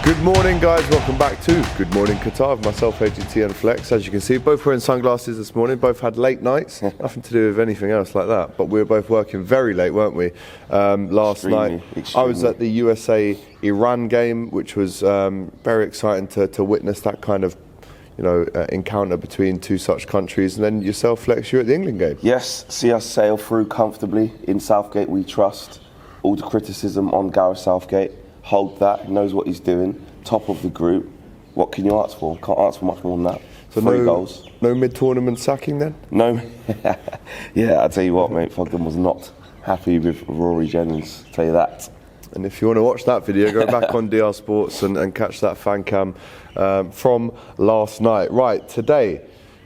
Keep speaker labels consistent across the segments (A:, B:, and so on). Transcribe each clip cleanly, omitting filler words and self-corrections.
A: Good morning, guys. Welcome back to Good Morning Qatar with myself, AGT and Flex. As you can see, both wearing sunglasses this morning. Both had late nights. Nothing to do with anything else like that. But we were both working very late, weren't we? Last night, I was at the USA-Iran game, which was very exciting to witness that kind of encounter between two such countries. And then yourself, Flex, you were at the England game.
B: Yes, see us sail through comfortably. In Southgate we trust. All the criticism on Gareth Southgate, hold that, he knows what he's doing. Top of the group. What can you ask for? Can't ask for much more than that.
A: So
B: 3 goals.
A: No mid-tournament sacking then?
B: No. Yeah, I tell you what, mate, Fogden was not happy with Rory Jennings, I'll tell you that.
A: And if you want to watch that video, go back on DR Sports and catch that fan cam from last night. Right, today,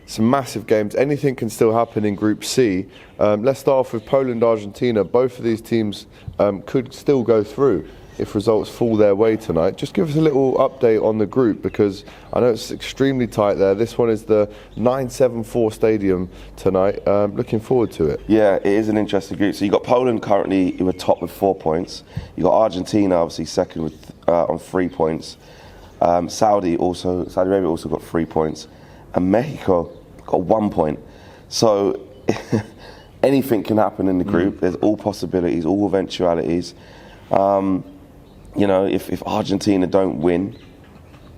A: some massive games. Anything can still happen in Group C. Let's start off with Poland, Argentina. Both of these teams could still go through if results fall their way tonight. Just give us a little update on the group, because I know it's extremely tight there. This one is the 974 Stadium tonight. Looking forward to it.
B: Yeah, it is an interesting group. So you got Poland currently who are top with 4 points. You got Argentina obviously second with on 3 points. Saudi Arabia also got 3 points, and Mexico got 1 point. So anything can happen in the group. There's all possibilities, all eventualities. If Argentina don't win,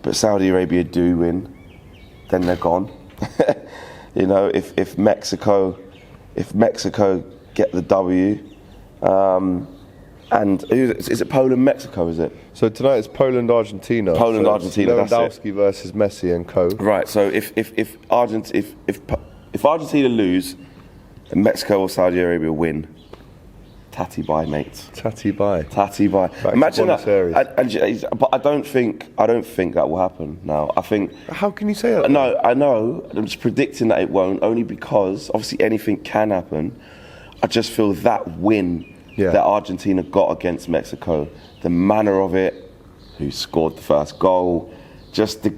B: but Saudi Arabia do win, then they're gone. If Mexico get the W, and is it Poland, Mexico? Is it?
A: So tonight it's Poland, Argentina.
B: Poland, Argentina.
A: Lewandowski versus Messi and co.
B: Right. So if Argentina lose, and Mexico or Saudi Arabia win, tatty bye, mates.
A: Tatty bye.
B: Tatty bye. Imagine that. But I don't think that will happen now. I think.
A: How can you say that?
B: No, I know. I'm just predicting that it won't, only because obviously anything can happen. I just feel that win that Argentina got against Mexico, the manner of it, who scored the first goal, just the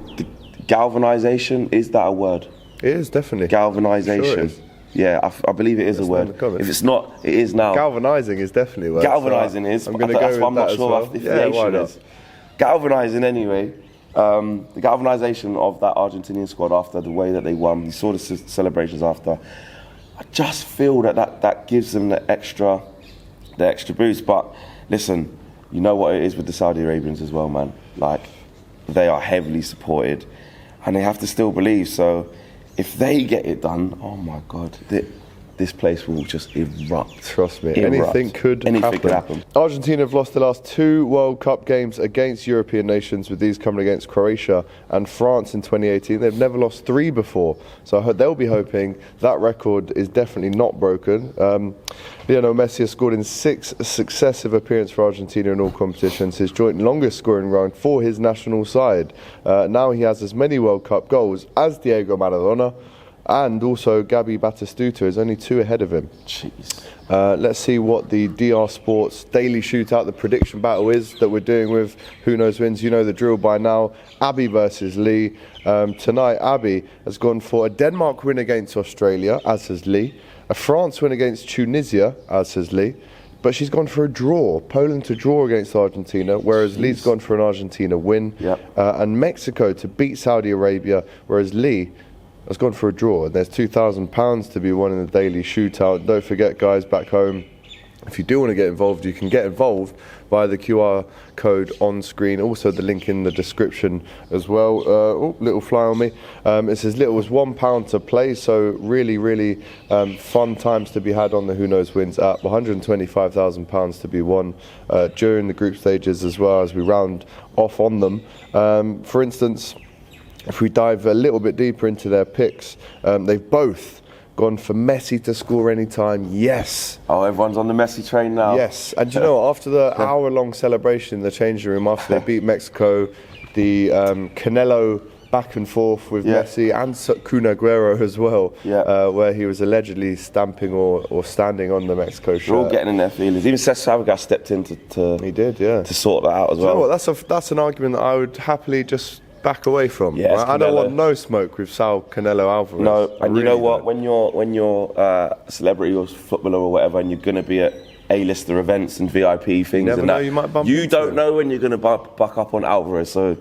B: galvanisation. Is that a word?
A: It is, definitely.
B: Galvanisation.
A: Sure it is.
B: Yeah, I believe it is a word. If it's not, it is now.
A: Galvanising is definitely a word.
B: Galvanising is.
A: I'm going to go with that. I'm not sure
B: if the Asian is. Galvanising anyway. The galvanisation of that Argentinian squad after the way that they won. You saw the celebrations after. I just feel that gives them the extra boost. But listen, you know what it is with the Saudi Arabians as well, man. Like, they are heavily supported, and they have to still believe. So if they get it done, oh my God, this place will just erupt.
A: Trust me, anything could happen. Argentina have lost the last 2 World Cup games against European nations, with these coming against Croatia and France in 2018. They've never lost 3 before, so they'll be hoping that record is definitely not broken. Lionel Messi has scored in 6 successive appearances for Argentina in all competitions, his joint longest scoring run for his national side. Now he has as many World Cup goals as Diego Maradona, and also Gabi Batistuta is only 2 ahead of him.
B: Jeez.
A: Let's see what the DR Sports Daily Shootout, the prediction battle is that we're doing with Who Knows Wins. You know the drill by now. Abby versus Lee. Tonight, Abby has gone for a Denmark win against Australia, as has Lee. A France win against Tunisia, as has Lee. But she's gone for a draw. Poland to draw against Argentina, whereas Lee's gone for an Argentina win.
B: Yep.
A: And Mexico to beat Saudi Arabia, whereas Lee has gone for a draw. And there's £2,000 to be won in the Daily Shootout. Don't forget, guys, back home, if you do want to get involved, you can get involved via the QR code on screen. Also, the link in the description as well. Little fly on me. It's as little as £1 to play. So really fun times to be had on the Who Knows Wins app. £125,000 to be won during the group stages as well, as we round off on them. For instance, if we dive a little bit deeper into their picks, they've both gone for Messi to score anytime. Yes.
B: Oh, everyone's on the Messi train now.
A: Yes. And you know what? After the hour-long celebration in the changing room, after they beat Mexico, the Canelo back and forth with Messi and Kun Aguero as well, where he was allegedly stamping or standing on the Mexico shirt.
B: They're all getting in their feelings. Even Cesc Fabregas stepped in to sort that out as well.
A: You know what? That's an argument that I would happily just back away from.
B: Yeah,
A: I don't want no smoke with Saul Canelo Alvarez.
B: No, and you know what? When you're a celebrity or footballer or whatever, and you're going to be at A-lister events and VIP things.
A: never
B: and
A: know,
B: that.
A: you might bump
B: You
A: into
B: don't
A: him.
B: know when you're going to buck up on Alvarez. So,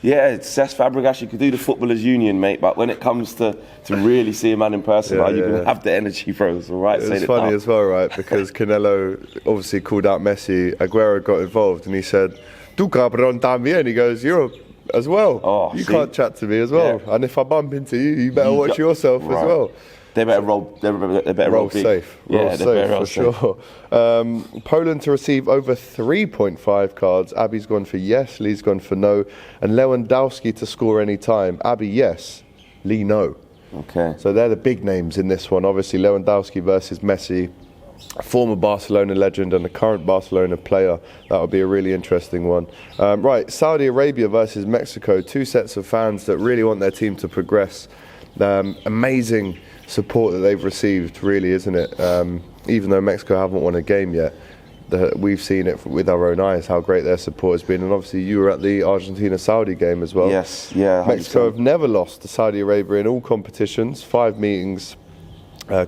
B: yeah, Cesc Fabregas, you could do the Footballers Union, mate, but when it comes to really see a man in person, are you going to have the energy, bro? So, right,
A: It's funny as well, right? Because Canelo obviously called out Messi. Aguero got involved and he said, "Tu cabrón también." He goes, "You're as well. You
B: see?
A: can't chat to me as well.
B: Yeah.
A: And if I bump into you, you better watch yourself as well."
B: They better roll. They better
A: Roll
B: big.
A: safe.
B: Yeah,
A: Roll
B: they
A: safe
B: better roll
A: for
B: safe.
A: sure. Poland to receive over 3.5 cards. Abby's gone for yes. Lee's gone for no. And Lewandowski to score any time. Abby, yes. Lee, no.
B: Okay.
A: So they're the big names in this one. Obviously, Lewandowski versus Messi, a former Barcelona legend and a current Barcelona player. That would be a really interesting one. Right, Saudi Arabia versus Mexico. Two sets of fans that really want their team to progress. Amazing support that they've received, really, isn't it? Even though Mexico haven't won a game yet, we've seen it with our own eyes how great their support has been. And obviously you were at the Argentina-Saudi game as well.
B: Yes, yeah. 100%.
A: Mexico have never lost to Saudi Arabia in all competitions. 5 meetings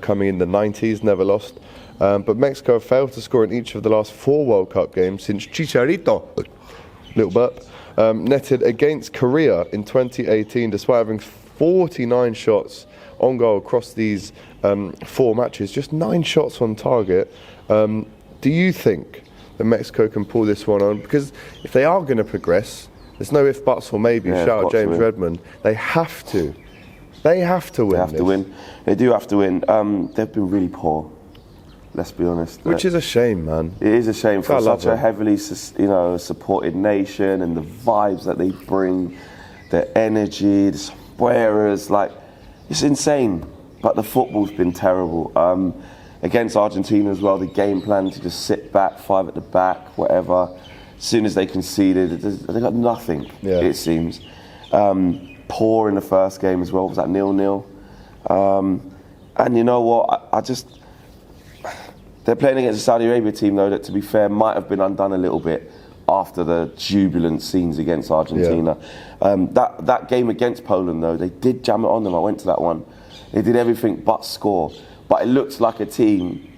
A: coming in the 90s, never lost. But Mexico have failed to score in each of the last 4 World Cup games since Chicharito, little burp, netted against Korea in 2018, despite having 49 shots on goal across these 4 matches, just 9 shots on target. Do you think that Mexico can pull this one on? Because if they are going to progress, there's no if, buts or maybe.
B: Yeah,
A: Shout out James Redmond. They have to. They have to win.
B: They have to win. They do have to win. They've been really poor. Let's be honest.
A: Which is a shame, man.
B: It is a shame for such a
A: them.
B: heavily, supported nation, and the vibes that they bring, the energy, the swearers, like, it's insane. But the football's been terrible. Against Argentina as well, the game plan to just sit back, 5 at the back, whatever. As soon as they conceded, they got nothing, it seems. Poor in the first game as well, was that 0-0. And you know what, they're playing against a Saudi Arabia team, though, that, to be fair, might have been undone a little bit after the jubilant scenes against Argentina. That game against Poland, though, they did jam it on them. I went to that one. They did everything but score. But it looks like a team,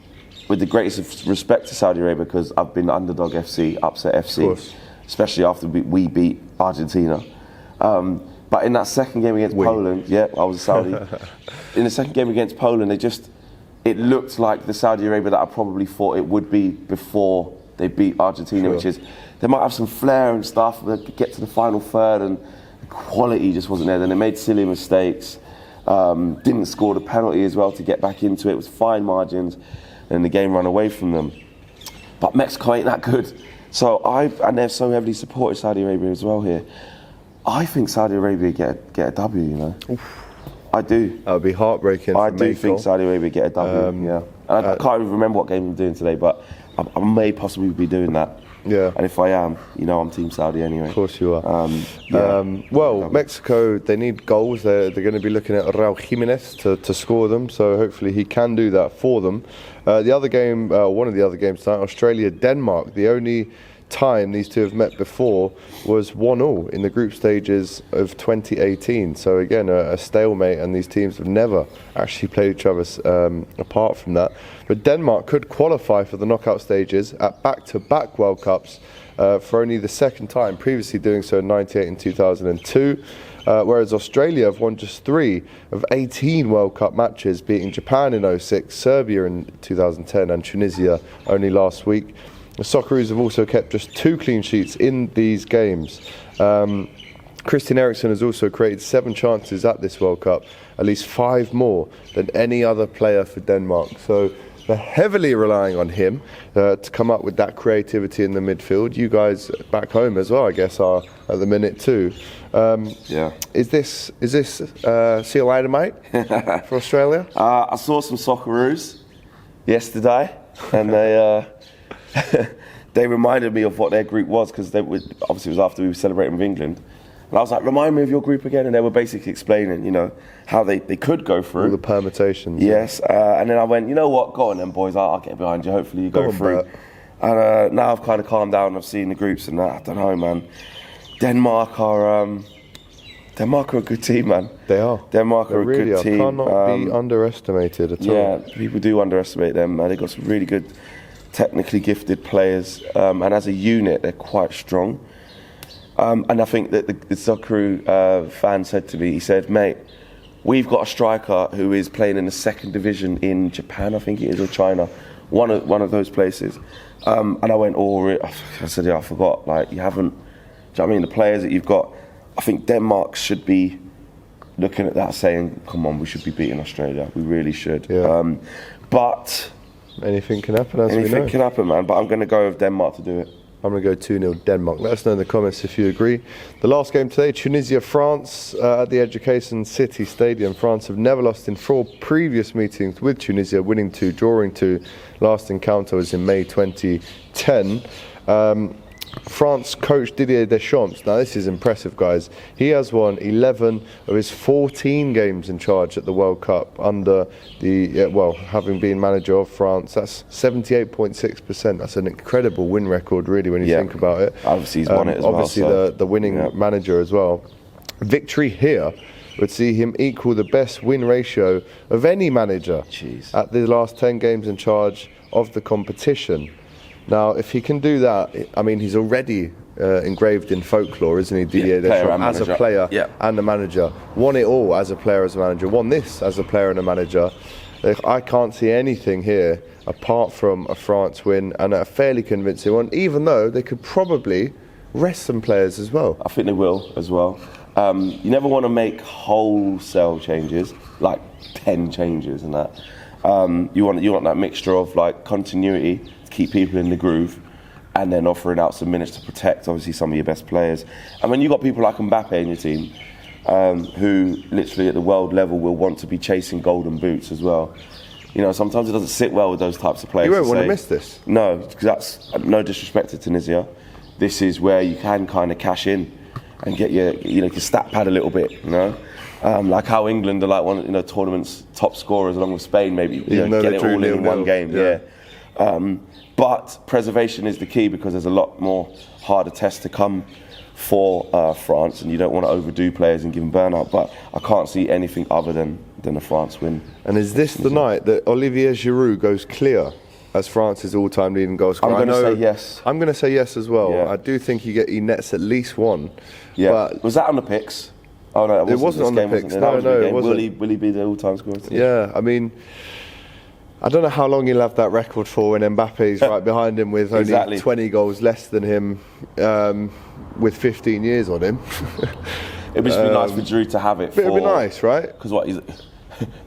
B: with the greatest of respect to Saudi Arabia, because I've been underdog FC, upset FC, especially after we beat Argentina. But in that second game against Poland, I was a Saudi. In the second game against Poland, it looked like the Saudi Arabia that I probably thought it would be before they beat Argentina, which is, they might have some flair and stuff, but they get to the final third and the quality just wasn't there. Then they made silly mistakes, didn't score the penalty as well to get back into it. It was fine margins, and the game ran away from them. But Mexico ain't that good. And they're so heavily supported Saudi Arabia as well here. I think Saudi Arabia get a W, you know.
A: Oof.
B: I do.
A: That would be heartbreaking.
B: I do think Saudi Arabia get a W, yeah. And I can't even remember what game I'm doing today, but I may possibly be doing that.
A: Yeah.
B: And if I am, I'm Team Saudi anyway.
A: Of course you are. Well, Mexico, they need goals. They're going to be looking at Raul Jimenez to score them, so hopefully he can do that for them. The other game, one of the other games tonight, Australia-Denmark, the only time these two have met before was 1-1 in the group stages of 2018. So again, a stalemate, and these teams have never actually played each other apart from that. But Denmark could qualify for the knockout stages at back-to-back World Cups for only the second time, previously doing so in 98 and 2002. Whereas Australia have won just 3 of 18 World Cup matches, beating Japan in 06, Serbia in 2010 and Tunisia only last week. The Socceroos have also kept just 2 clean sheets in these games. Christian Eriksen has also created 7 chances at this World Cup, at least 5 more than any other player for Denmark. So they're heavily relying on him to come up with that creativity in the midfield. You guys back home as well, I guess, are at the minute too. Is this seal dynamite for Australia?
B: I saw some Socceroos yesterday, and they reminded me of what their group was, because obviously it was after we were celebrating with England. And I was like, remind me of your group again. And they were basically explaining, how they could go through.
A: All the permutations.
B: Yes. And then I went, you know what, go on then, boys. I'll get behind you. Hopefully you go through. And now I've kind of calmed down. I've seen the groups, and I don't know, man. Denmark are a good team, man.
A: They are.
B: Denmark are a good team.
A: Cannot be underestimated at all.
B: Yeah, people do underestimate them. They've got some really good technically gifted players, and as a unit, they're quite strong. And I think that the Socceroo fan said to me, he said, mate, we've got a striker who is playing in the second division in Japan, I think it is, or China, one of those places. And I went, I said, yeah, I forgot. Like, you haven't, do you know what I mean? The players that you've got, I think Denmark should be looking at that saying, come on, we should be beating Australia. We really should.
A: Yeah.
B: But
A: anything can happen, as we know.
B: Anything can happen, man. But I'm going to go with Denmark to do it.
A: I'm going to go 2-0 Denmark. Let us know in the comments if you agree. The last game today, Tunisia-France at the Education City Stadium. France have never lost in 4 previous meetings with Tunisia, winning 2, drawing 2. Last encounter was in May 2010. France coach Didier Deschamps, now this is impressive, guys. He has won 11 of his 14 games in charge at the World Cup under having been manager of France. That's 78.6%. That's an incredible win record, really, when you think about it.
B: Obviously, he's won it as
A: obviously
B: well.
A: Obviously, the winning manager as well. Victory here would see him equal the best win ratio of any manager at the last 10 games in charge of the competition. Now, if he can do that, I mean, he's already engraved in folklore, isn't he, Didier Deschamps, as a player and a manager. Won it all as a player, as a manager. Won this as a player and a manager. I can't see anything here apart from a France win, and a fairly convincing one, even though they could probably rest some players as well.
B: I think they will as well. You never want to make wholesale changes, like 10 changes and that. You want that mixture of like continuity, keep people in the groove, and then offering out some minutes to protect obviously some of your best players. And when you've got people like Mbappe in your team, who literally at the world level will want to be chasing golden boots as well, you know, sometimes it doesn't sit well with those types of players.
A: You won't want to miss this.
B: No, because that's no disrespect to Tunisia. This is where you can kind of cash in and get your stat pad a little bit, you know. Like how England are like one, you know, tournament's top scorers along with Spain, maybe get it all in one game. Yeah. But preservation is the key, because there's a lot more harder tests to come for France, and you don't want to overdo players and give them burnout. But I can't see anything other than a France win.
A: And is this the night that Olivier Giroud goes clear as France's all-time leading goal scorer?
B: I'm going to say yes.
A: I'm going to say yes as well.
B: Yeah.
A: I do think he nets at least one.
B: Yeah.
A: But
B: was that on the picks? Oh no,
A: it wasn't on the picks. No, it wasn't.
B: Will he be the all-time scorer?
A: Yeah, I mean, I don't know how long he'll have that record for when Mbappe's right behind him with only 20 goals less than him, with 15 years on him.
B: It'd just be nice for Giroud to have it.
A: It'd be nice, right?
B: Because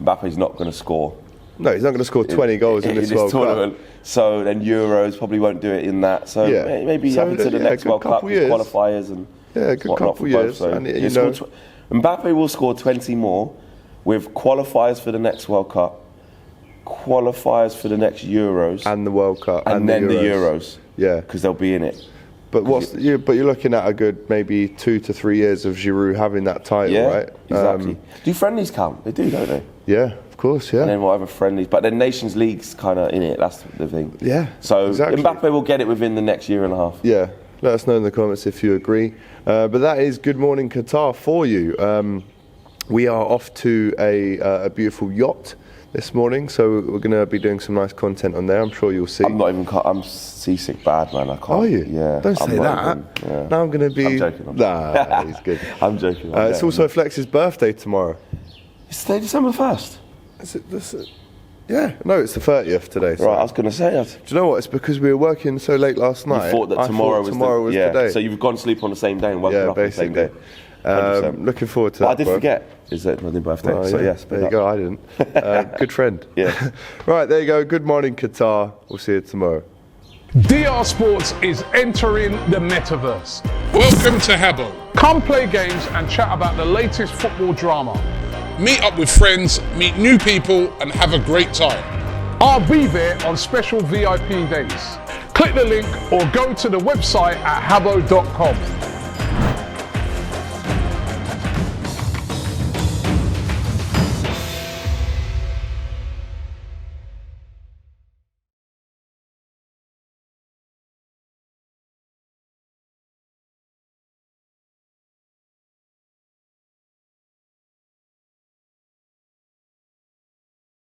B: Mbappe's not going to score.
A: No, he's not going to score 20 goals in this World
B: tournament. Cup. So then Euros probably won't do it in that. So maybe up into the next World Cup with qualifiers and
A: good couple years.
B: So and Mbappe will score 20 more with qualifiers for the next World Cup, qualifiers for the next Euros,
A: and the World Cup,
B: and then the Euros.
A: Yeah,
B: because they'll be in it.
A: But you're looking at a good maybe 2 to 3 years of Giroud having that title, right?
B: Exactly. Do friendlies count? They do, don't they?
A: Yeah, of course, yeah.
B: And then whatever friendlies, but then Nations League's kind of in it. That's the thing.
A: Yeah.
B: So Mbappe will get it within the next year and a half.
A: Yeah. Let us know in the comments if you agree. But that is Good Morning Qatar for you. We are off to a beautiful yacht this morning, so we're going to be doing some nice content on there. I'm sure you'll see. I'm seasick bad, man. I can't. Are you?
B: Yeah.
A: Don't say that. Now I'm going to be.
B: I'm joking.
A: Nah, he's good.
B: I'm joking.
A: It's also Flex's birthday tomorrow.
B: It's December 1st.
A: Is it? Yeah, no, it's the 30th today. So.
B: Right, I was going to say that.
A: Do you know what? It's because we were working so late last night.
B: You thought that tomorrow was
A: today.
B: So you've gone to sleep on the same day and woken up on the same day.
A: Looking forward to that.
B: I did forget. Is that my birthday?
A: Oh,
B: so yes,
A: there you go. I didn't. Good friend.
B: Yeah.
A: Right, there you go. Good morning, Qatar. We'll see you tomorrow.
C: DR Sports is entering the metaverse.
D: Welcome to Habbo.
C: Come play games and chat about the latest football drama.
D: Meet up with friends, meet new people, and have a great time.
C: I'll be there on special VIP days. Click the link or go to the website at habbo.com.